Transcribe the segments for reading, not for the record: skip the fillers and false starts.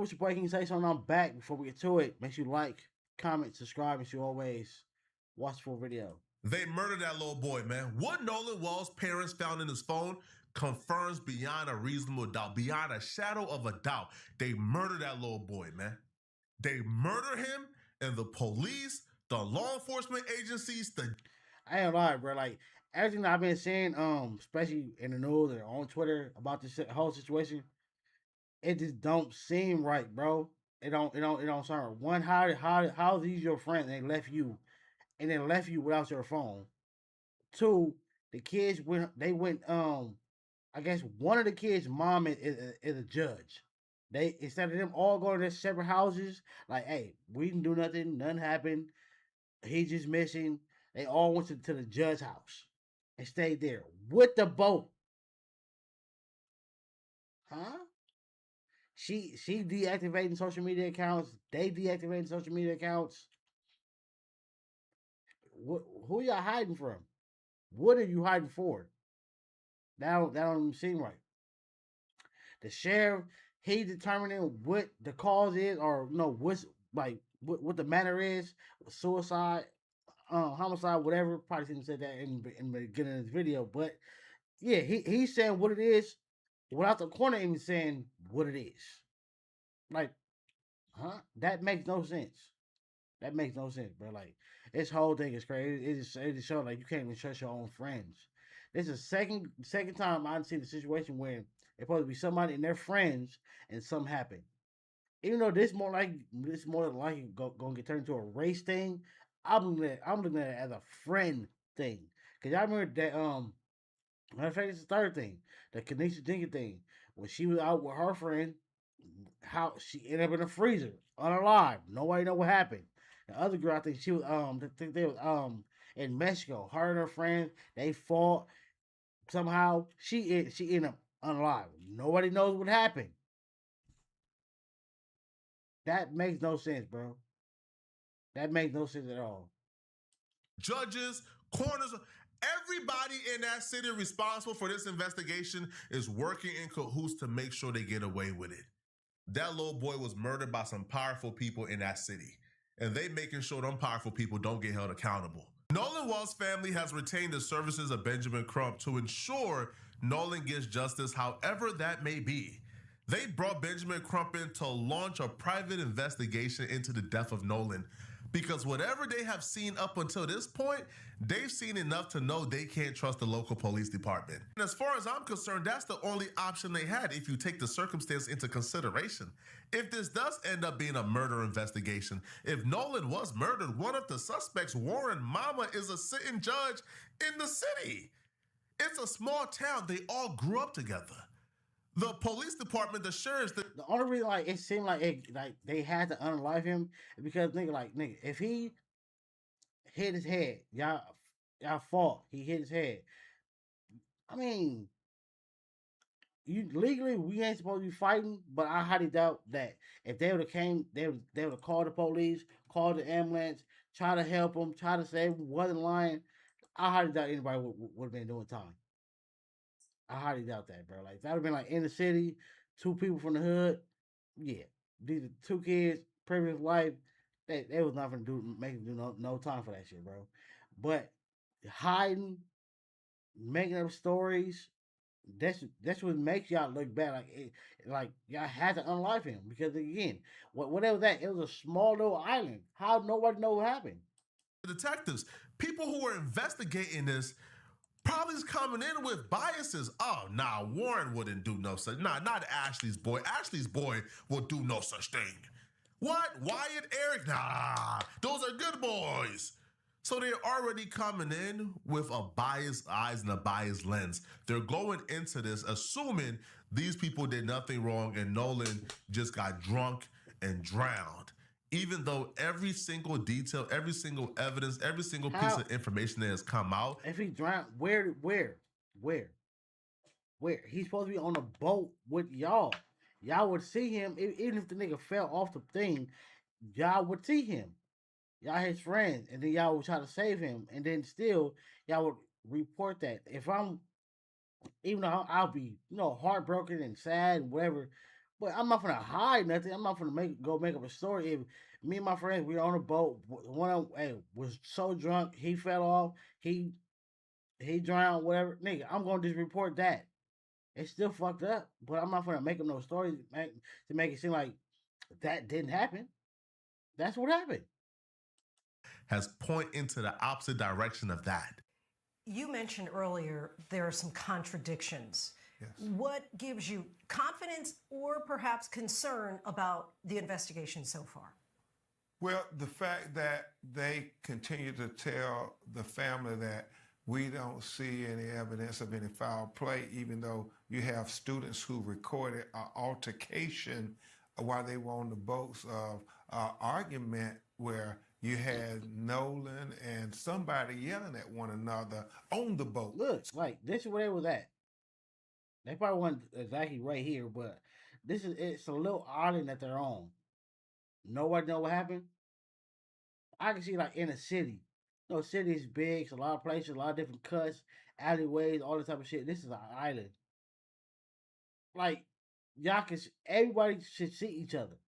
with your boy. Can you say something? I'm back. Before we get to it, make sure you like, comment, subscribe, and you always watch the full video. They murdered that little boy, man. What Nolan Wells' parents found in his phone confirms beyond a reasonable doubt, beyond a shadow of a doubt, they murdered that little boy, man. They murder him, and the police, the law enforcement agencies, I ain't gonna lie, bro. Like everything I've been seeing, especially in the news or on Twitter about this whole situation, it just don't seem right, bro. It don't sound right. One, how these your friends and they left you without your phone. Two, the kids went I guess one of the kids' mom is a judge. They instead of them all going to their separate houses, like, hey, we didn't do nothing happened. He's just missing. They all went to the judge's house and stayed there with the boat. Huh? She deactivating social media accounts. They deactivating social media accounts. Who y'all hiding from? What are you hiding for? That don't even seem right. The sheriff, he determining what the cause is, or no, what's like what the matter is, suicide, homicide, whatever. Probably shouldn't have said that in the beginning of this video, but yeah, he's saying what it is without the corner even saying what it is. Like, huh? That makes no sense. That makes no sense, bro. Like, this whole thing is crazy. It just shows like you can't even trust your own friends. This is second time I've seen the situation where it's supposed to be somebody and their friends and something happened. Even though this more than likely gonna get turned into a race thing, I'm looking at it as a friend thing. Cause I remember that matter of fact, it's the third thing, the Kanisha Jenkins thing. When she was out with her friend, how she ended up in a freezer, unalive. Nobody know what happened. The other girl, I think she was I think they was in Mexico. Her and her friends, they fought. Somehow she ended up unalive. Nobody knows what happened. That makes no sense, bro. That makes no sense at all. judges, coroners, everybody in that city responsible for this investigation is working in cahoots to make sure they get away with it. That little boy was murdered by some powerful people in that city, and they making sure them powerful people don't get held accountable. Nolan Wells' family has retained the services of Benjamin Crump to ensure Nolan gets justice, however that may be. They brought Benjamin Crump in to launch a private investigation into the death of Nolan, because whatever they have seen up until this point, they've seen enough to know they can't trust the local police department. And as far as I'm concerned, that's the only option they had if you take the circumstance into consideration. If this does end up being a murder investigation, if Nolan was murdered, one of the suspects, Warren Mama, is a sitting judge in the city. It's a small town. They all grew up together. The police department, the sheriffs, The only reason like it seemed like they had to unalive him is because nigga, if he hit his head, y'all fought, he hit his head. I mean, you legally we ain't supposed to be fighting, but I highly doubt that if they would have came, they would have called the police, called the ambulance, try to help him, try to save him, wasn't lying. I highly doubt anybody would have been doing time. I highly doubt that, bro. Like that would have been like in the city, two people from the hood. Yeah, these are two kids, previous life. They was not gonna make them do no time for that shit, bro. But hiding, making up stories, that's what makes y'all look bad. Like y'all had to unlife him because again, whatever that, it was a small little island. How nobody know what happened? detectives, people who were investigating this, probably is coming in with biases. Oh, nah, Warren wouldn't do no such. Nah, not Ashley's boy. Ashley's boy will do no such thing. What? Wyatt, Eric? Nah, those are good boys. So they're already coming in with a biased eyes and a biased lens. They're going into this assuming these people did nothing wrong and Nolan just got drunk and drowned. Even though every single detail, every single evidence, every single piece of information that has come out. If he drowned, where? He's supposed to be on a boat with y'all. Y'all would see him even if the nigga fell off the thing. Y'all would see him. Y'all his friends, and then y'all would try to save him, and then still y'all would report that. If I'm, even though I'll be, heartbroken and sad and whatever, But I'm not gonna hide nothing. I'm not gonna make up a story. If me and my friends we were on a boat, one of them was so drunk he fell off, he drowned, whatever. Nigga, I'm gonna just report that. It's still fucked up, but I'm not gonna make up no stories to make it seem like that didn't happen. That's what happened. Has point into the opposite direction of that. You mentioned earlier there are some contradictions. Yes. What gives you confidence or perhaps concern about the investigation so far? Well, the fact that they continue to tell the family that we don't see any evidence of any foul play, even though you have students who recorded an altercation while they were on the boats of argument where you had Nolan and somebody yelling at one another on the boat. Look, like this is where they was at. They probably weren't exactly right here, but it's a little island that they're on. Nobody know what happened. I can see like in a city. You know, city is big, it's a lot of places, a lot of different cuts, alleyways, all this type of shit. This is an island. Like everybody should see each other.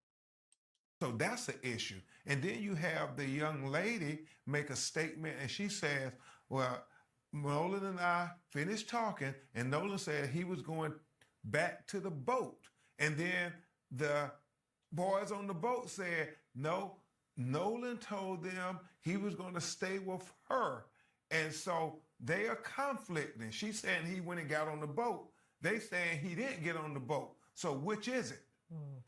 So that's the issue. And then you have the young lady make a statement and she says, well, Nolan and I finished talking and Nolan said he was going back to the boat. And then the boys on the boat said, no, Nolan told them he was going to stay with her. And so they are conflicting. She's saying he went and got on the boat. They saying he didn't get on the boat. So which is it?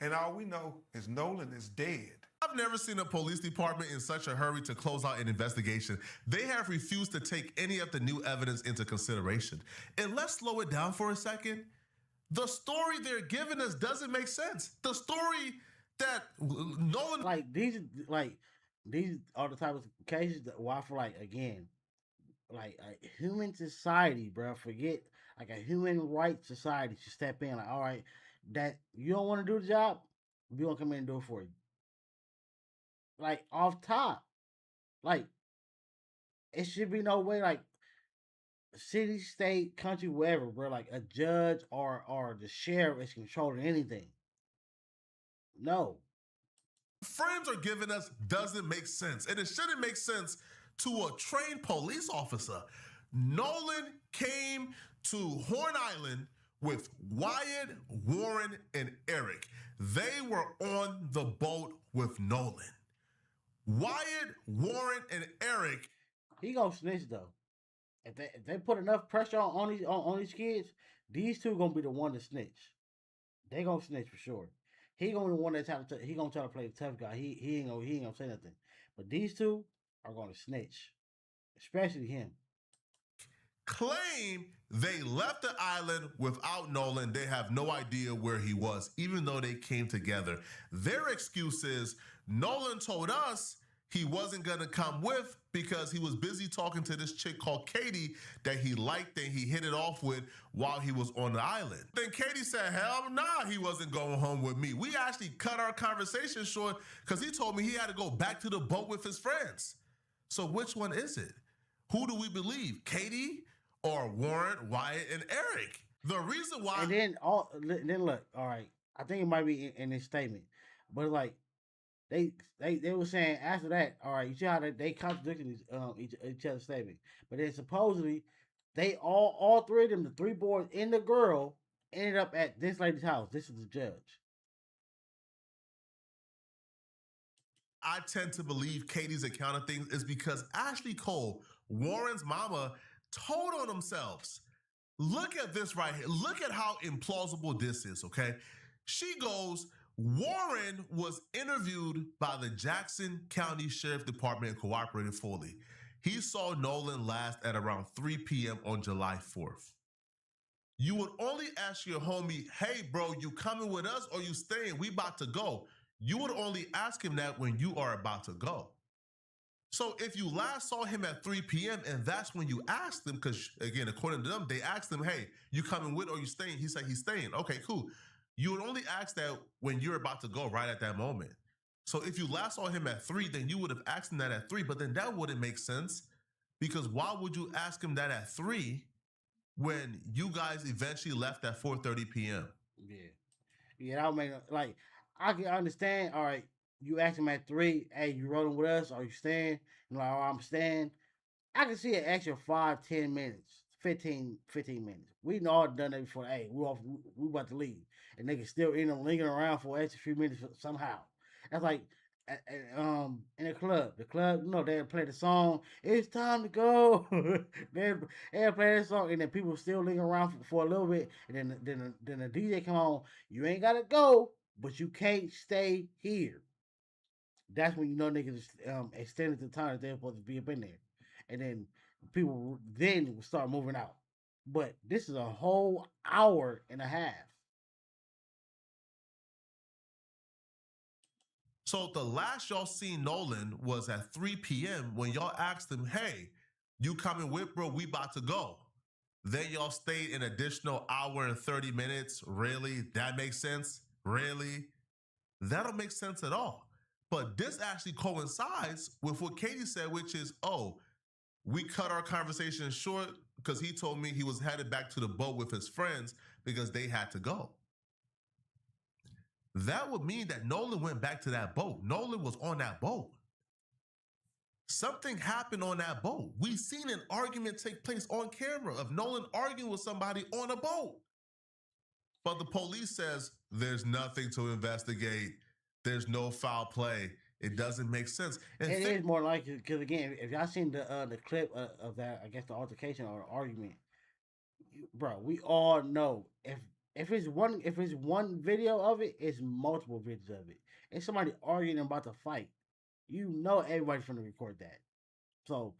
And all we know is Nolan is dead. I've never seen a police department in such a hurry to close out an investigation. They have refused to take any of the new evidence into consideration. And let's slow it down for a second. The story they're giving us doesn't make sense. The story that Nolan... These are the type of cases that why I feel like, again, like a human society, bro, forget, like a human rights society should step in. Like, all right, that you don't want to do the job, we gonna come in and do it for you. Like off top, like it should be no way, like city, state, country, wherever, bro. Like a judge or the sheriff is controlling anything. No. Frames are giving us doesn't make sense, and it shouldn't make sense to a trained police officer. Nolan came to Horn Island with Wyatt, Warren, and Eric. They were on the boat with Nolan. Wyatt, Warren, and Eric. He gonna snitch though. If they put enough pressure on these kids, these two gonna be the one to snitch. They gonna snitch for sure. He gonna be the one that's he gonna try to play the tough guy. He ain't gonna say nothing. But these two are gonna snitch, especially him. Claim they left the island without Nolan. They have no idea where he was, even though they came together. Their excuse is Nolan told us he wasn't going to come with because he was busy talking to this chick called Katie that he liked and he hit it off with while he was on the island. Then Katie said, hell nah, he wasn't going home with me. We actually cut our conversation short because he told me he had to go back to the boat with his friends. So which one is it? Who do we believe? Katie or Warren, Wyatt, and Eric? The reason why... And then look, all right, I think it might be in this statement, but like, they were saying after that, all right, you see how they contradicted each other's statement. But then supposedly they all three of them, the three boys and the girl, ended up at this lady's house. This is the judge. I tend to believe Katie's account of things is because Ashley Cole, Warren's mama, told on themselves. Look at this right here. Look at how implausible this is, okay? She goes, Warren was interviewed by the Jackson County Sheriff Department and cooperated fully. He saw Nolan last at around 3 p.m. on July 4th. You would only ask your homie, hey, bro, you coming with us or you staying? We about to go. You would only ask him that when you are about to go. So if you last saw him at 3 p.m. and that's when you asked him, because again, according to them, they asked him, hey, you coming with or you staying? He said he's staying. Okay, cool. You would only ask that when you're about to go right at that moment. So if you last saw him at 3, then you would have asked him that at 3, but then that wouldn't make sense because why would you ask him that at 3 when you guys eventually left at 4:30 p.m.? Yeah. Yeah, that would make like I can understand. All right, you ask him at 3, hey, you rolling with us? Or you staying? And like, oh, I'm staying. I can see an extra 5, 10 minutes, 15 minutes. We all done that before. Hey, we about to leave, and they can still end up lingering around for an extra few minutes somehow. That's like in a club. The club, they play the song. It's time to go. they they play that song, and then people still linger around for a little bit, and then the DJ come on. You ain't gotta go, but you can't stay here. That's when niggas extended the time that they're supposed to be up in there, and then people then will start moving out. But this is a whole hour and a half. So the last y'all seen Nolan was at 3 p.m. when y'all asked him, hey, you coming with, bro? We about to go. Then y'all stayed an additional hour and 30 minutes. Really? That makes sense? Really? That don't make sense at all. But this actually coincides with what Katie said, which is, oh, we cut our conversation short because he told me he was headed back to the boat with his friends because they had to go. That would mean that Nolan went back to that boat. Nolan was on that boat. Something happened on that boat. We seen an argument take place on camera of Nolan arguing with somebody on a boat. But the police says there's nothing to investigate. There's no foul play. It doesn't make sense. And it is more likely because again, if y'all seen the clip of that, I guess the altercation or the argument, bro, we all know if it's one video of it, it's multiple videos of it. And somebody arguing about the fight. Everybody's gonna record that. So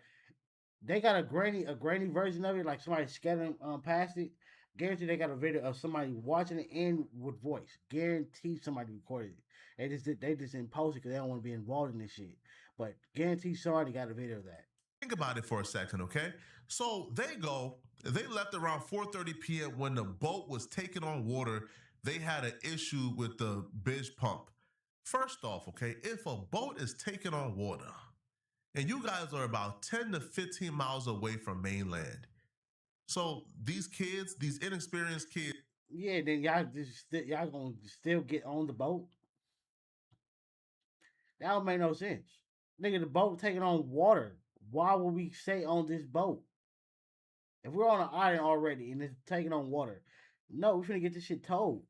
they got a grainy version of it, like somebody scattering past it. Guarantee they got a video of somebody watching it in with voice. Guarantee somebody recorded it. They just didn't post it because they don't want to be involved in this shit. But guarantee somebody got a video of that. Think about it for a second, okay? So they left around 4:30 p.m. when the boat was taking on water. They had an issue with the bitch pump. First off, okay, if a boat is taking on water and you guys are about 10 to 15 miles away from mainland, so these kids, these inexperienced kids. Yeah, then y'all gonna still get on the boat? That don't make no sense. Nigga, the boat taking on water. Why would we stay on this boat? If we're on an island already and it's taking on water, no, we're finna get this shit towed.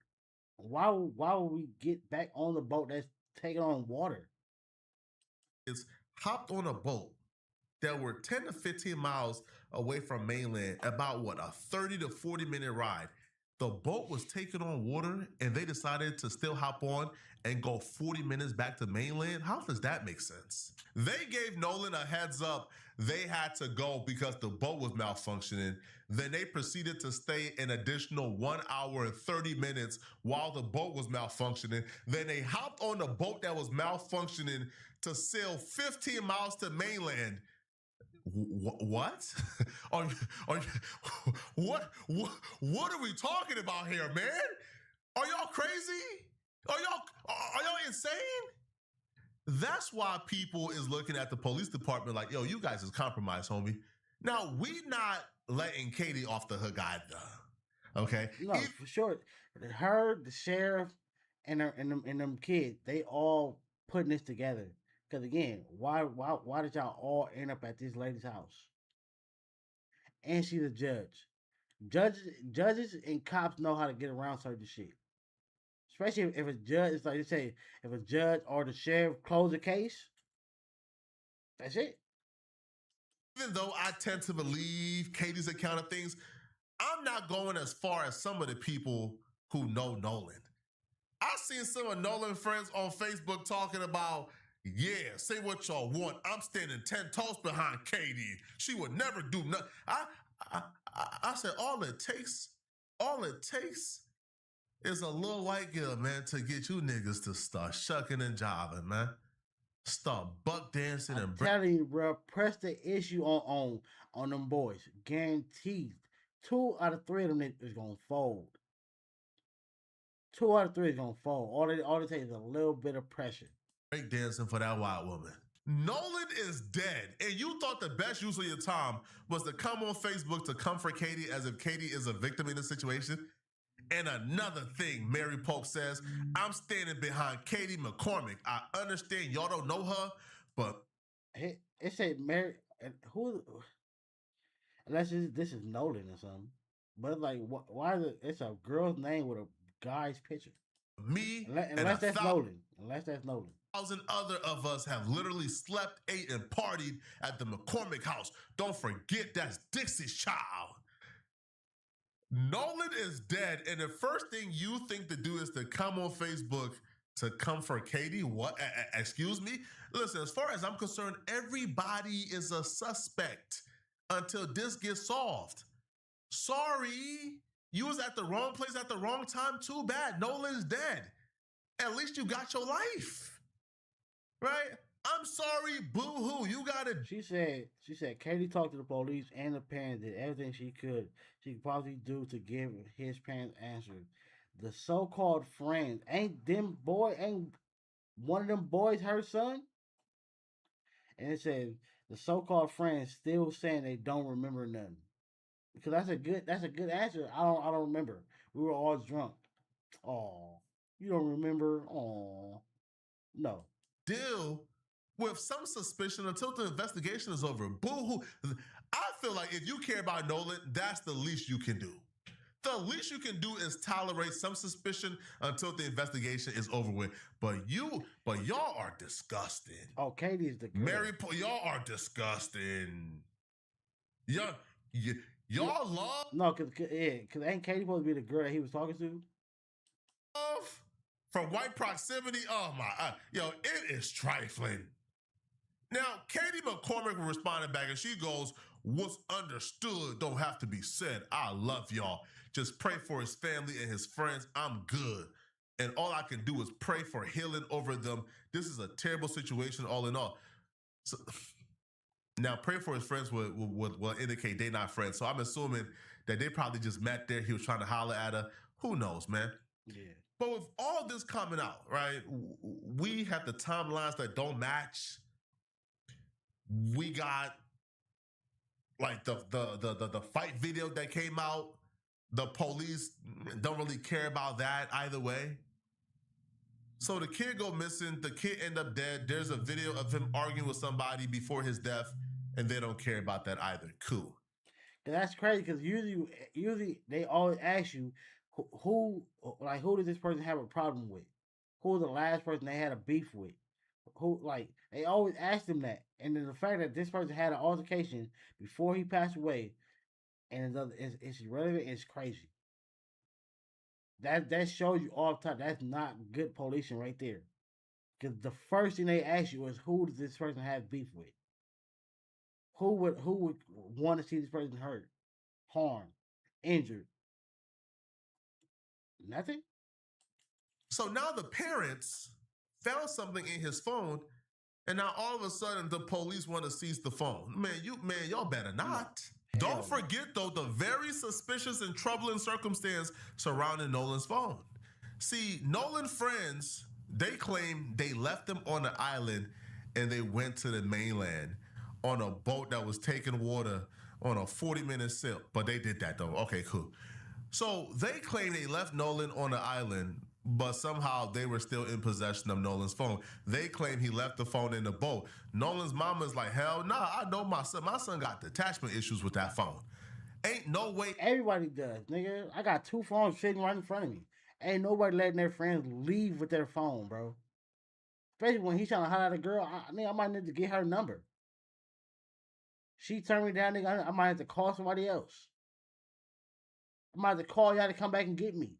Why would we get back on the boat that's taking on water? It's hopped on a boat that were 10 to 15 miles away from mainland, about what, a 30 to 40-minute ride. The boat was taking on water and they decided to still hop on and go 40 minutes back to mainland. How does that make sense? They gave Nolan a heads up. They had to go because the boat was malfunctioning. Then they proceeded to stay an additional 1 hour and 30 minutes while the boat was malfunctioning. Then they hopped on the boat that was malfunctioning to sail 15 miles to mainland. What? What are we talking about here, man? Are y'all crazy? Are y'all insane? That's why people is looking at the police department like, yo, you guys is compromised, homie. Now, we not letting Katie off the hook either. Okay? No, for sure. Her, the sheriff, and them kids, they all putting this together. Because again, why did y'all all end up at this lady's house? And she's a judge. Judges and cops know how to get around certain shit. Especially if a judge, it's like they say, if a judge or the sheriff close a case, that's it. Even though I tend to believe Katie's account of things, I'm not going as far as some of the people who know Nolan. I've seen some of Nolan's friends on Facebook talking about, yeah, say what y'all want. I'm standing 10 toes behind Katie. She would never do nothing. I said, all it takes is a little white girl, man, to get you niggas to start shucking and jiving, man. Start buck dancing and telling you, bro, press the issue on them boys. Guaranteed. 2 out of 3 of them is gonna fold. 2 out of 3 is gonna fold. All it takes is a little bit of pressure. Break dancing for that white woman. Nolan is dead, and you thought the best use of your time was to come on Facebook to comfort Katie as if Katie is a victim in the situation? And another thing, Mary Polk says, I'm standing behind Katie McCormick. I understand y'all don't know her, but It said Mary. Who? Unless this is Nolan or something. But like, why is it? It's a girl's name with a guy's picture. me Unless that's Nolan. Unless that's Nolan. 1,000 other of us have literally slept, ate, and partied at the McCormick house. Don't forget that's Dixie's child. Nolan is dead, and the first thing you think to do is to come on Facebook to come for Katie. What? Excuse me? Listen, as far as I'm concerned, everybody is a suspect until this gets solved. Sorry, you was at the wrong place at the wrong time. Too bad. Nolan's dead. At least you got your life. Right? I'm sorry, boo-hoo. You got it. She said Katie talked to the police and the parents, did everything she could possibly do to give his parents answers. The so-called friends, ain't one of them boys her son? And it said the so-called friends still saying they don't remember nothing. Because that's a good answer. I don't remember. We were all drunk. Oh, you don't remember? Oh, no. Deal with some suspicion until the investigation is over. Boo-hoo. I feel like if you care about Nolan, that's the least you can do. The least you can do is tolerate some suspicion until the investigation is over with. But y'all are disgusting. Oh, Katie's the girl. Mary, y'all are disgusting. Y'all love. No, cause ain't Katie supposed to be the girl that he was talking to? From white proximity, oh my, it is trifling. Now, Katie McCormick responded back and she goes, what's understood don't have to be said. I love y'all. Just pray for his family and his friends. I'm good. And all I can do is pray for healing over them. This is a terrible situation all in all. So now, pray for his friends will indicate they're not friends. So I'm assuming that they probably just met there. He was trying to holler at her. Who knows, man? Yeah. But with all this coming out, right, we have the timelines that don't match. We got like the fight video that came out. The police don't really care about that either way. So the kid go missing. The kid end up dead. There's a video of him arguing with somebody before his death, and they don't care about that either. Cool. That's crazy because usually they always ask you who did this person have a problem with? Who was the last person they had a beef with? Who they always ask them that, and then the fact that this person had an altercation before he passed away, and it's irrelevant. It's crazy. That shows you all the time that's not good policing right there. Because the first thing they ask you is who does this person have beef with? Who would want to see this person hurt, harmed, injured? Nothing. So now the parents found something in his phone, and now all of a sudden the police want to seize the phone. Man, y'all better not. No. Don't forget though the very suspicious and troubling circumstance surrounding Nolan's phone. See, Nolan's friends, they claim they left him on the island and they went to the mainland on a boat that was taking water on a 40-minute sail. But they did that though. Okay, cool. So they claim they left Nolan on the island, but somehow they were still in possession of Nolan's phone. They claim he left the phone in the boat. Nolan's mama's like, hell nah, I know my son. My son got detachment issues with that phone. Ain't no way. Everybody does, nigga. I got 2 phones sitting right in front of me. Ain't nobody letting their friends leave with their phone, bro. Especially when he's trying to holler at a girl. I might need to get her number. She turned me down, nigga. I might have to call somebody else. I might have to call y'all to come back and get me.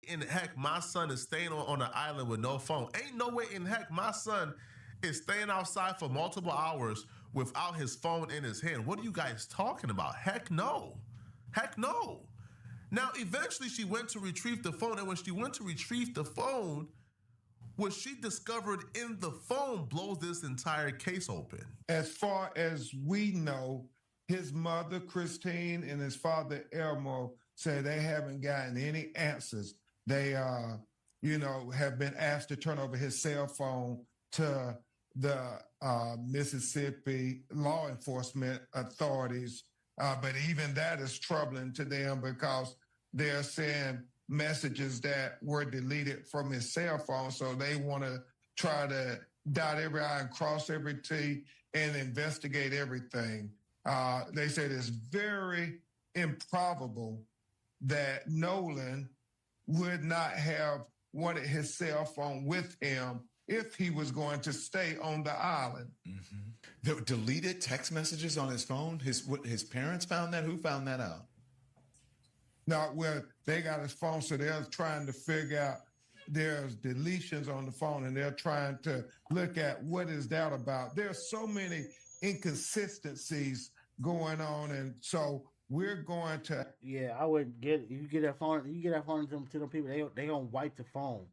In the heck my son is staying on an island with no phone? Ain't no way in heck my son is staying outside for multiple hours without his phone in his hand. What are you guys talking about? Heck no. Heck no. Now, eventually she went to retrieve the phone, and when she went to retrieve the phone, what she discovered in the phone blows this entire case open. As far as we know, his mother, Christine, and his father, Elmo, say they haven't gotten any answers. They, have been asked to turn over his cell phone to the Mississippi law enforcement authorities. But even that is troubling to them because they're saying messages that were deleted from his cell phone. So they want to try to dot every I and cross every T and investigate everything. They said it's very improbable that Nolan would not have wanted his cell phone with him if he was going to stay on the island. Mm-hmm. The deleted text messages on his phone? His parents found that? Who found that out? No, well, they got his phone, so they're trying to figure out there's deletions on the phone, and they're trying to look at what is that about. There's so many inconsistencies going on, and so we're going to. Yeah, I would get you get that phone. You get that phone to them people. They gonna wipe the phone,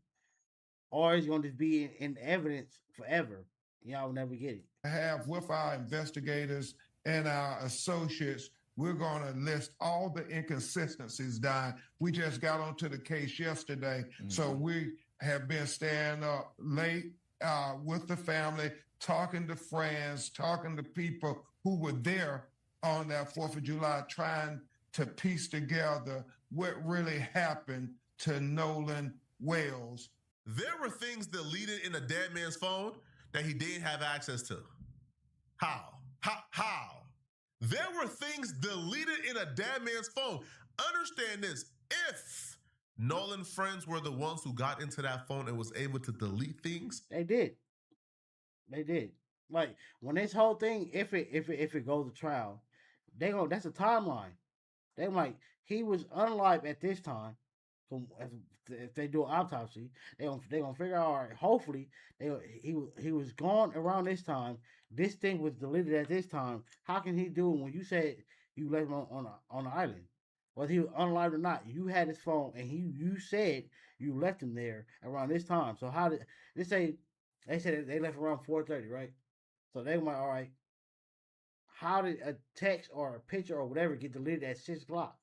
or it's gonna just be in evidence forever. Y'all never get it. Have with our investigators and our associates, we're going to list all the inconsistencies down. We just got onto the case yesterday, so we have been staying up late with the family, talking to friends, talking to people who were there on that 4th of July, trying to piece together what really happened to Nolan Wells. There were things deleted in a dead man's phone that he didn't have access to. How? How? There were things deleted in a dead man's phone. Understand this. If Nolan friends were the ones who got into that phone and was able to delete things, They did. They did. Like when this whole thing, if it goes to trial, that's a timeline. They like he was unalive at this time. If they do an autopsy, they gonna figure out. All right, hopefully, he was gone around this time. This thing was deleted at this time. How can he do it when you said you left him on the island? Whether he was unalive or not, you had his phone, and you said you left him there around this time. So how did they say? They said they left around 4:30, right? So they went, all right. How did a text or a picture or whatever get deleted at 6 o'clock?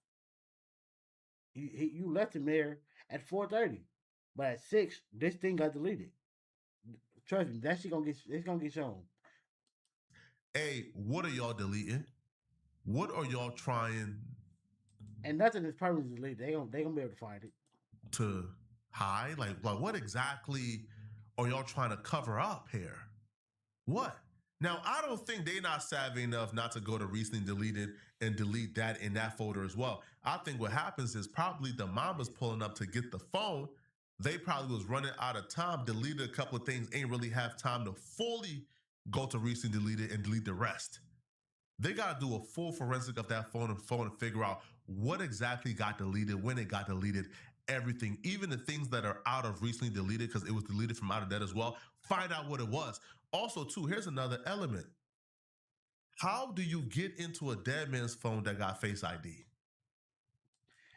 You left him there at 4:30, but at 6, this thing got deleted. Trust me, that shit it's gonna get shown. hey, what are y'all deleting? What are y'all trying And nothing is permanently deleted. They gonna be able to find it. to hide? Like what exactly are y'all trying to cover up here? What? Now, I don't think they're not savvy enough not to go to recently deleted and delete that in that folder as well. I think what happens is probably the mama's pulling up to get the phone. They probably was running out of time, deleted a couple of things, ain't really have time to fully go to recently deleted and delete the rest. They got to do a full forensic of that phone and figure out what exactly got deleted, when it got deleted, everything, even the things that are out of recently deleted because it was deleted from out of that as well. Find out what it was. Also, too, here's another element. How do you get into a dead man's phone that got Face ID?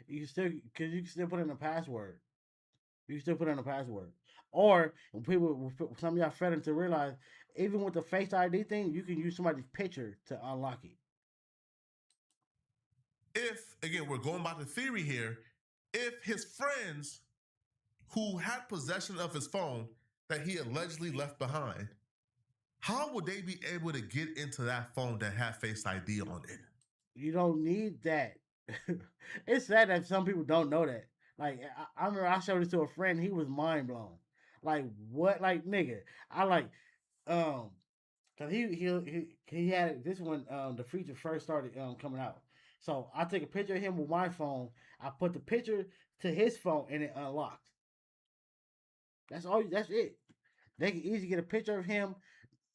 You can still put in a password. You can still put in a password. Or when some of y'all failing to realize, even with the Face ID thing, you can use somebody's picture to unlock it. If, again, we're going by the theory here, if his friends who had possession of his phone that he allegedly left behind, how would they be able to get into that phone that had Face ID on it? You don't need that. It's sad that some people don't know that. Like I remember I showed this to a friend, he was mind blown. Like what? Like nigga, I like cause he had this when the feature first started coming out. So I took a picture of him with my phone. I put the picture to his phone and it unlocked. That's all. That's it. They can easily get a picture of him.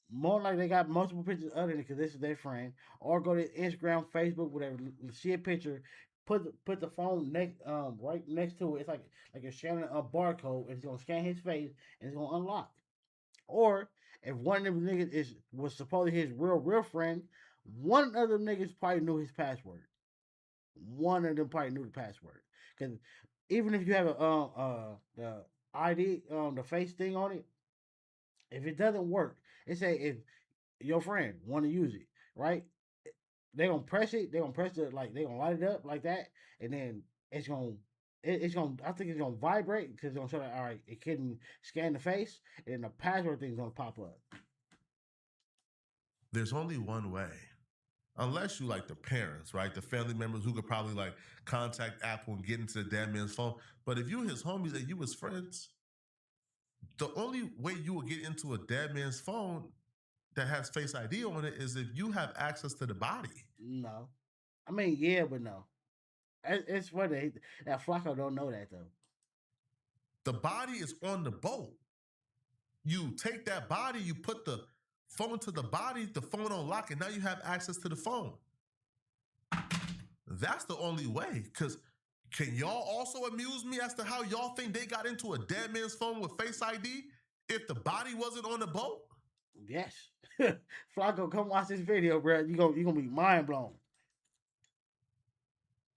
More like they got multiple pictures other than because this is their friend, or go to Instagram, Facebook, whatever. See a picture, put the phone next right next to it. It's like you're scanning a barcode, and it's gonna scan his face and it's gonna unlock. Or if one of them niggas was supposedly his real friend, one of them niggas probably knew his password. One of them probably knew the password because even if you have the ID the face thing on it, if it doesn't work, it say if your friend want to use it, right? They gonna press it. They gonna press it like they gonna light it up like that, and then it's gonna it's gonna. I think it's gonna vibrate because it's gonna show that all right. It can scan the face, and then the password thing's gonna pop up. There's only one way unless you like the parents, right? The family members who could probably like contact Apple and get into the dead man's phone. But if you his homies and you his friends, the only way you will get into a dead man's phone that has Face ID on it is if you have access to the body. No, I mean yeah, but no. It's funny that Flacco don't know that though. The body is on the boat. You take that body, you put the phone to the body, the phone on lock, and now you have access to the phone. That's the only way. Because can y'all also amuse me as to how y'all think they got into a dead man's phone with Face ID if the body wasn't on the boat? Yes, Flacco, come watch this video, bro. You gonna be mind blown.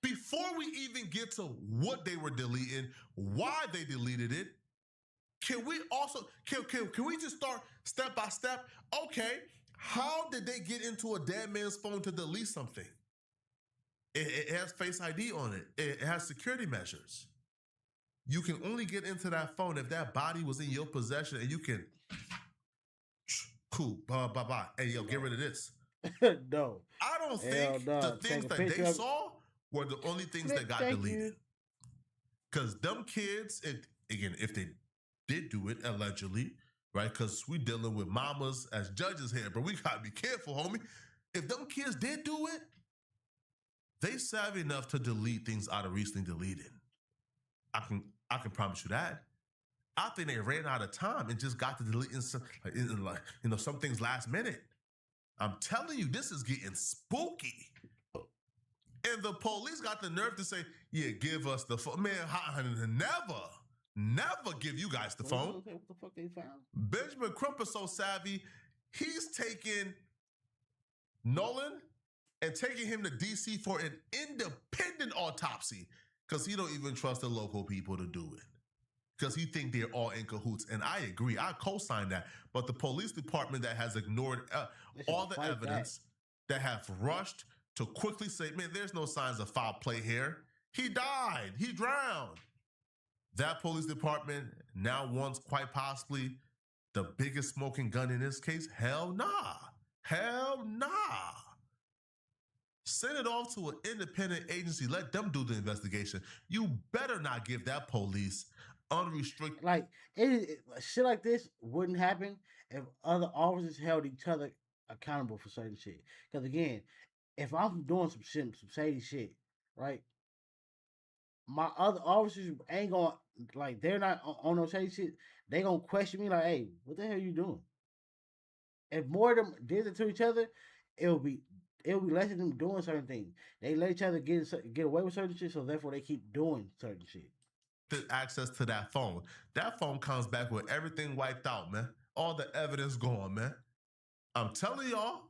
Before we even get to what they were deleting, why they deleted it, can we also can we just start step by step? Okay, how did they get into a dead man's phone to delete something? It has Face ID on it. It has security measures. You can only get into that phone if that body was in your possession, and you can cool, blah. Hey, yo, get rid of this. No, I don't think the things that they saw were the only things that got deleted. Because them kids, if they did do it allegedly, right? Because we dealing with mamas as judges here, but we gotta be careful, homie. If them kids did do it, they savvy enough to delete things out of recently deleted. I can promise you that. I think they ran out of time and just got to deleting some things last minute. I'm telling you, this is getting spooky. And the police got the nerve to say, yeah, give us the phone. Man, never give you guys the phone. What the fuck they found? Benjamin Crump is so savvy, he's taking Nolan and taking him to DC for an independent autopsy because he don't even trust the local people to do it. Because he think they're all in cahoots. And I agree. I co-sign that. But the police department that has ignored all the evidence, that have rushed to quickly say, man, there's no signs of foul play here. He died. He drowned. That police department now wants quite possibly the biggest smoking gun in this case. Hell nah. Hell nah. Send it off to an independent agency. Let them do the investigation. You better not give that police unrestricted. Like shit like this wouldn't happen if other officers held each other accountable for certain shit. Because again, if I'm doing some shady shit, right? My other officers ain't gonna like they're not on no shady shit. They gonna question me like, "Hey, what the hell are you doing?" If more of them did it to each other, it'll be less of them doing certain things. They let each other get away with certain shit, so therefore they keep doing certain shit. Access to that phone. That phone comes back with everything wiped out, man. All the evidence gone, man. I'm telling y'all.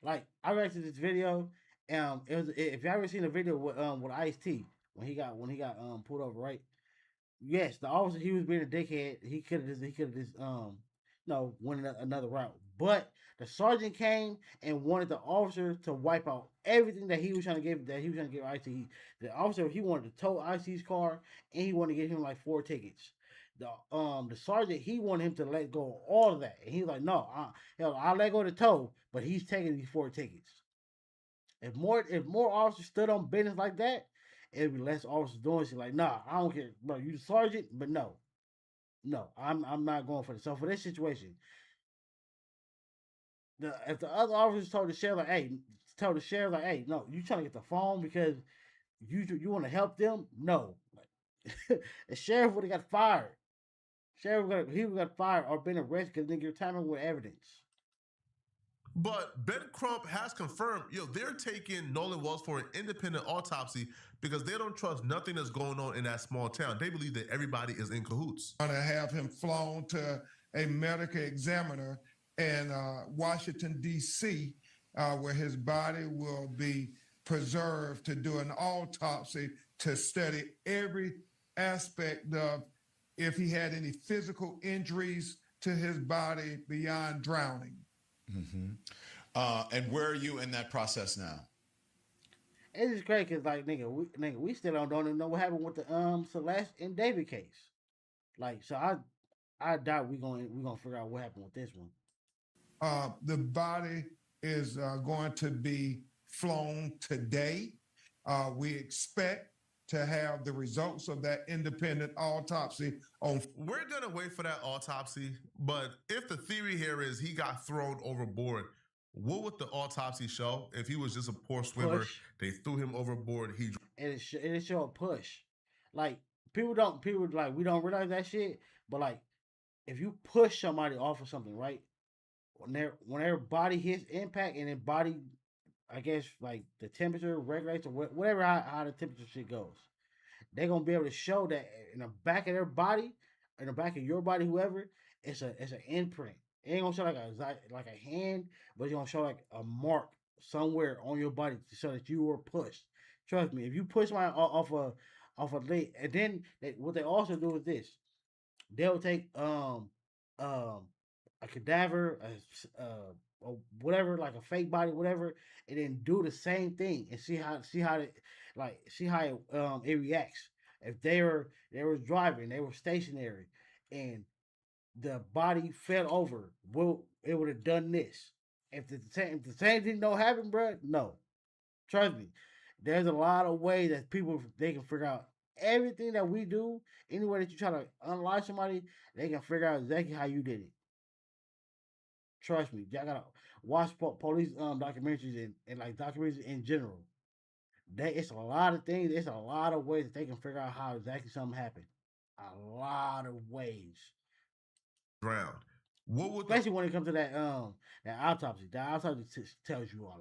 Like I reacted to this video. If you ever seen a video with Ice-T when he got pulled over, right? Yes, the officer he was being a dickhead. He could have went another route. But the sergeant came and wanted the officer to wipe out everything that he was trying to give Ice-T. The officer he wanted to tow Ice-T's car and he wanted to give him like 4 tickets. The sergeant he wanted him to let go of all of that, and he's like, no, I'll let go of the tow, but he's taking these 4 tickets. If more officers stood on business like that, it'd be less officers doing shit like, nah, I don't care, bro. You the sergeant, but no, I'm not going for this. So for this situation, if the other officers told the sheriff like, hey, no, you trying to get the phone because you want to help them? No, the sheriff would have got fired. He would got fired or been arrested because nigga you're tampering with evidence. But Ben Crump has confirmed, they're taking Nolan Wells for an independent autopsy because they don't trust nothing that's going on in that small town. They believe that everybody is in cahoots. To have him flown to a medical examiner in Washington, D.C., where his body will be preserved to do an autopsy to study every aspect of if he had any physical injuries to his body beyond drowning. Mm-hmm. And where are you in that process now? It's just crazy because like we still don't even know what happened with the Celeste and David case. Like so I doubt we're gonna figure out what happened with this one. The body is going to be flown today. We expect to have the results of that independent autopsy on. We're gonna wait for that autopsy, but if the theory here is he got thrown overboard, what would the autopsy show? If he was just a poor swimmer, they threw him overboard. And it show a push. Like people like we don't realize that shit, but like if you push somebody off of something, right? When their body hits impact and their body, I guess like the temperature regulates or whatever how the temperature shit goes, they're gonna be able to show that in the back of their body, in the back of your body, whoever, it's an imprint. It ain't gonna show like a hand, but it's gonna show like a mark somewhere on your body to show that you were pushed. Trust me, if you push somebody off a leg, and then what they also do is this: they'll take a cadaver, or whatever, like a fake body, whatever, and then do the same thing and see how it reacts. If they were driving, they were stationary, and the body fell over, it would have done this. If the same thing don't happen, bro, no. Trust me, there's a lot of ways that they can figure out everything that we do. Any way that you try to unlock somebody, they can figure out exactly how you did it. Trust me, y'all gotta watch police documentaries and like documentaries in general. It's a lot of things. It's a lot of ways that they can figure out how exactly something happened. A lot of ways. Drowned. What would Especially when it comes to that autopsy. The autopsy tells you a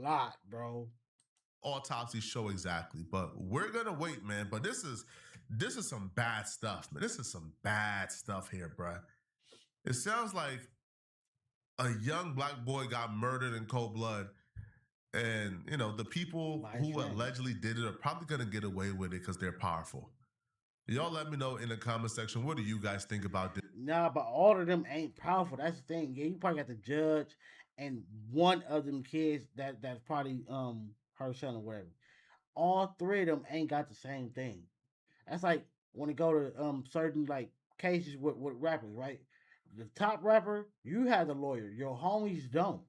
lot, bro. Autopsy show exactly, but we're gonna wait, man. But this is some bad stuff, man. This is some bad stuff here, bro. It sounds like a young black boy got murdered in cold blood, and the people who allegedly did it are probably gonna get away with it because they're powerful. Y'all let me know in the comment section. What do you guys think about this? Nah, but all of them ain't powerful. That's the thing. Yeah, you probably got the judge and one of them kids that's probably her son or whatever. All three of them ain't got the same thing. That's like when you go to certain like cases with rappers, right? The top rapper, you have the lawyer. Your homies don't.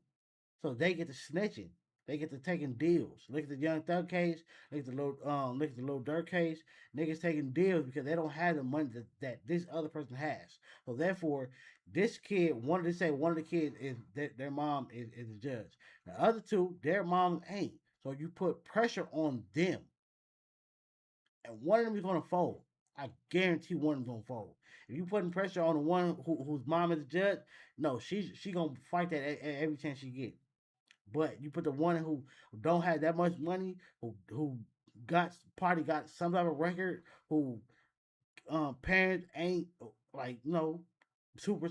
So they get to snitching. They get to taking deals. Look at the Young Thug case. Look at the Lil Durk case. Niggas taking deals because they don't have the money that this other person has. So therefore, this kid wanted to say one of the kids is their mom is a judge. The other two, their moms ain't. So you put pressure on them, and one of them is gonna fold. I guarantee one of them gonna fold. If you putting pressure on the one whose mom is a judge, no, she gonna fight that every chance she get. But you put the one who don't have that much money, who got some type of record, who parents ain't like super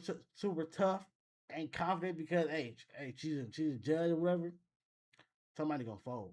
tough, ain't confident because hey she's a judge or whatever. Somebody gonna fold.